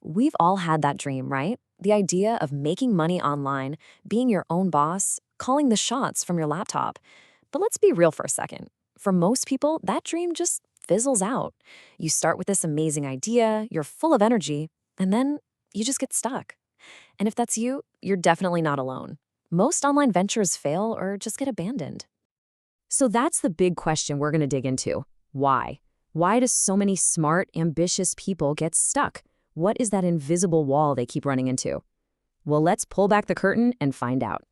We've all had that dream, right? The idea of making money online, being your own boss, calling the shots from your laptop. But let's be real for a second. For most people, that dream just fizzles out. You start with this amazing idea, you're full of energy, and then you just get stuck. And if that's you, you're definitely not alone. Most online ventures fail or just get abandoned. So that's the big question we're going to dig into. Why? Why do so many smart, ambitious people get stuck? What is that invisible wall they keep running into? Well, let's pull back the curtain and find out.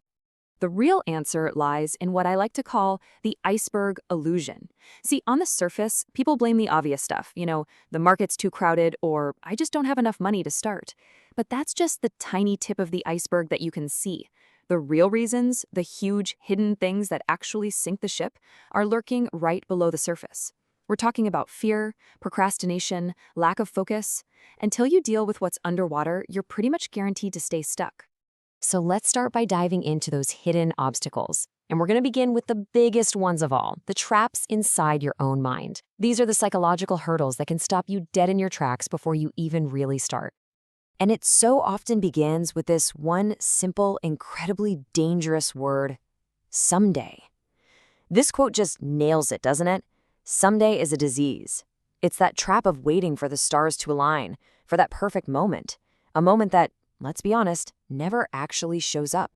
The real answer lies in what I like to call the iceberg illusion. See, on the surface, people blame the obvious stuff, the market's too crowded or I just don't have enough money to start. But that's just the tiny tip of the iceberg that you can see. The real reasons, the huge hidden things that actually sink the ship, are lurking right below the surface. We're talking about fear, procrastination, lack of focus. Until you deal with what's underwater, you're pretty much guaranteed to stay stuck. So let's start by diving into those hidden obstacles. And we're going to begin with the biggest ones of all, the traps inside your own mind. These are the psychological hurdles that can stop you dead in your tracks before you even really start. And it so often begins with this one simple, incredibly dangerous word, someday. This quote just nails it, doesn't it? Someday is a disease. It's that trap of waiting for the stars to align, for that perfect moment, a moment that, let's be honest, never actually shows up.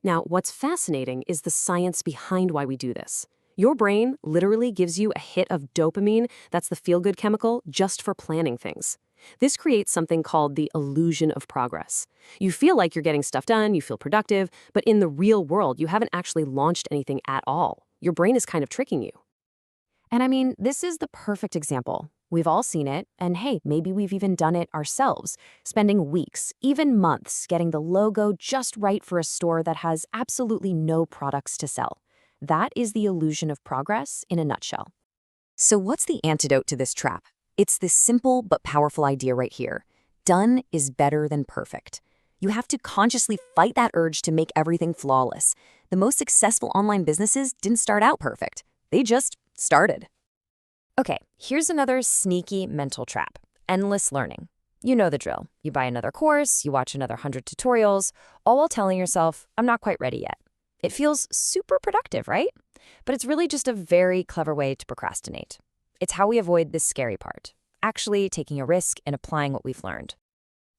Now, what's fascinating is the science behind why we do this. Your brain literally gives you a hit of dopamine, that's the feel-good chemical, just for planning things. This creates something called the illusion of progress. You feel like you're getting stuff done, you feel productive, but in the real world, you haven't actually launched anything at all. Your brain is kind of tricking you. And I mean, this is the perfect example. We've all seen it, and hey, maybe we've even done it ourselves, spending weeks, even months, getting the logo just right for a store that has absolutely no products to sell. That is the illusion of progress in a nutshell. So what's the antidote to this trap? It's this simple but powerful idea right here. Done is better than perfect. You have to consciously fight that urge to make everything flawless. The most successful online businesses didn't start out perfect. They just started. Okay, here's another sneaky mental trap. Endless learning. You know the drill. You buy another course, you watch another 100 tutorials, all while telling yourself, I'm not quite ready yet. It feels super productive, right? But it's really just a very clever way to procrastinate. It's how we avoid this scary part, actually taking a risk and applying what we've learned.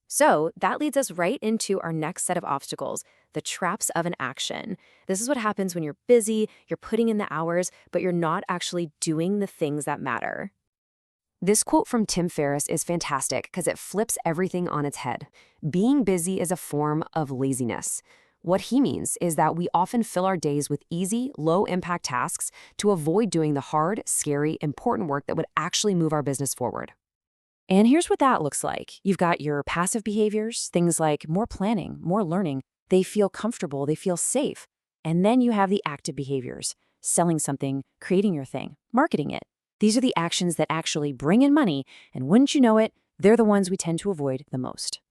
So that leads us right into our next set of obstacles, the traps of inaction. This is what happens when you're busy, you're putting in the hours, but you're not actually doing the things that matter. This quote from Tim Ferriss is fantastic because it flips everything on its head. Being busy is a form of laziness. What he means is that we often fill our days with easy, low-impact tasks to avoid doing the hard, scary, important work that would actually move our business forward. And here's what that looks like. You've got your passive behaviors, things like more planning, more learning. They feel comfortable, they feel safe. And then you have the active behaviors, selling something, creating your thing, marketing it. These are the actions that actually bring in money, and wouldn't you know it, they're the ones we tend to avoid the most.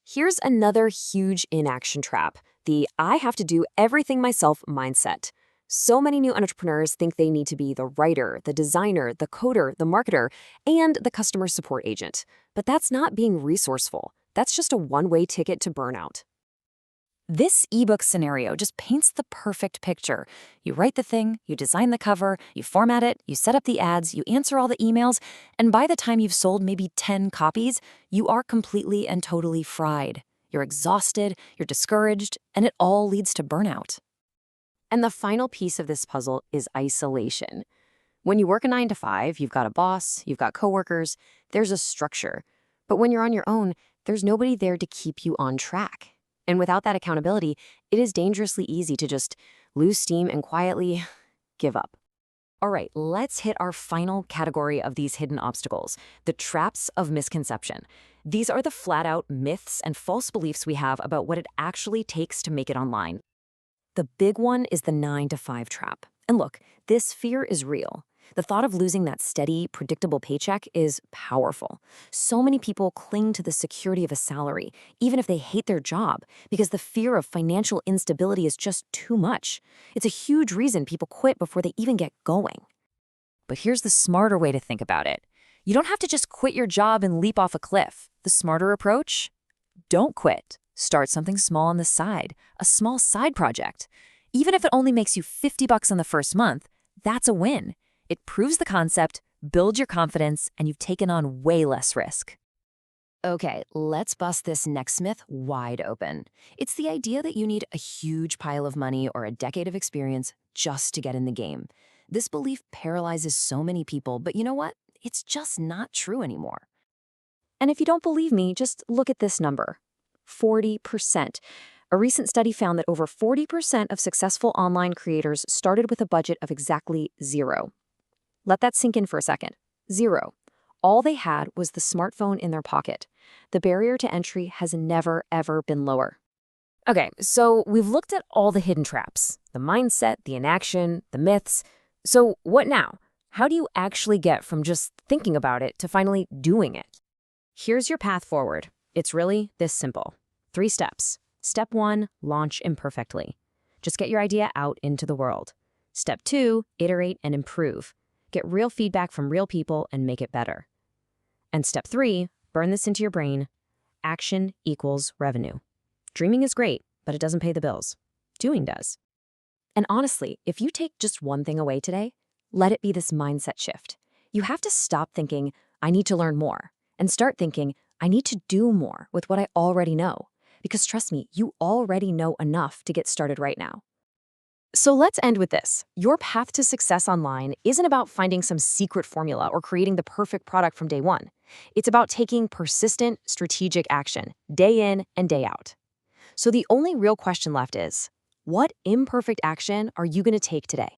Here's another huge inaction trap, the I have to do everything myself mindset. So many new entrepreneurs think they need to be the writer, the designer, the coder, the marketer, and the customer support agent. But that's not being resourceful. That's just a one-way ticket to burnout. This ebook scenario just paints the perfect picture. You write the thing, you design the cover, you format it, you set up the ads, you answer all the emails, and by the time you've sold maybe 10 copies, you are completely and totally fried. You're exhausted, you're discouraged, and it all leads to burnout. And the final piece of this puzzle is isolation. When you work a 9 to 5, you've got a boss, you've got coworkers, there's a structure. But when you're on your own, there's nobody there to keep you on track. And without that accountability, it is dangerously easy to just lose steam and quietly give up. All right, let's hit our final category of these hidden obstacles, the traps of misconception. These are the flat-out myths and false beliefs we have about what it actually takes to make it online. The big one is the 9 to 5 trap. And look, this fear is real. The thought of losing that steady, predictable paycheck is powerful. So many people cling to the security of a salary, even if they hate their job, because the fear of financial instability is just too much. It's a huge reason people quit before they even get going. But here's the smarter way to think about it. You don't have to just quit your job and leap off a cliff. The smarter approach? Don't quit. Start something small on the side, a small side project. Even if it only makes you $50 on the first month, that's a win. It proves the concept, builds your confidence, and you've taken on way less risk. Okay, let's bust this next myth wide open. It's the idea that you need a huge pile of money or a decade of experience just to get in the game. This belief paralyzes so many people, but you know what? It's just not true anymore. And if you don't believe me, just look at this number, 40%. A recent study found that over 40% of successful online creators started with a budget of exactly zero. Let that sink in for a second. Zero. All they had was the smartphone in their pocket. The barrier to entry has never, ever been lower. Okay, so we've looked at all the hidden traps, the mindset, the inaction, the myths. So what now? How do you actually get from just thinking about it to finally doing it? Here's your path forward. It's really this simple. 3 steps. Step 1, launch imperfectly. Just get your idea out into the world. Step 2, iterate and improve. Get real feedback from real people and make it better. And step 3, burn this into your brain. Action equals revenue. Dreaming is great, but it doesn't pay the bills. Doing does. And honestly, if you take just one thing away today, let it be this mindset shift. You have to stop thinking, I need to learn more, and start thinking, I need to do more with what I already know. Because trust me, you already know enough to get started right now. So let's end with this. Your path to success online isn't about finding some secret formula or creating the perfect product from day one. It's about taking persistent, strategic action, day in and day out. So the only real question left is, what imperfect action are you going to take today?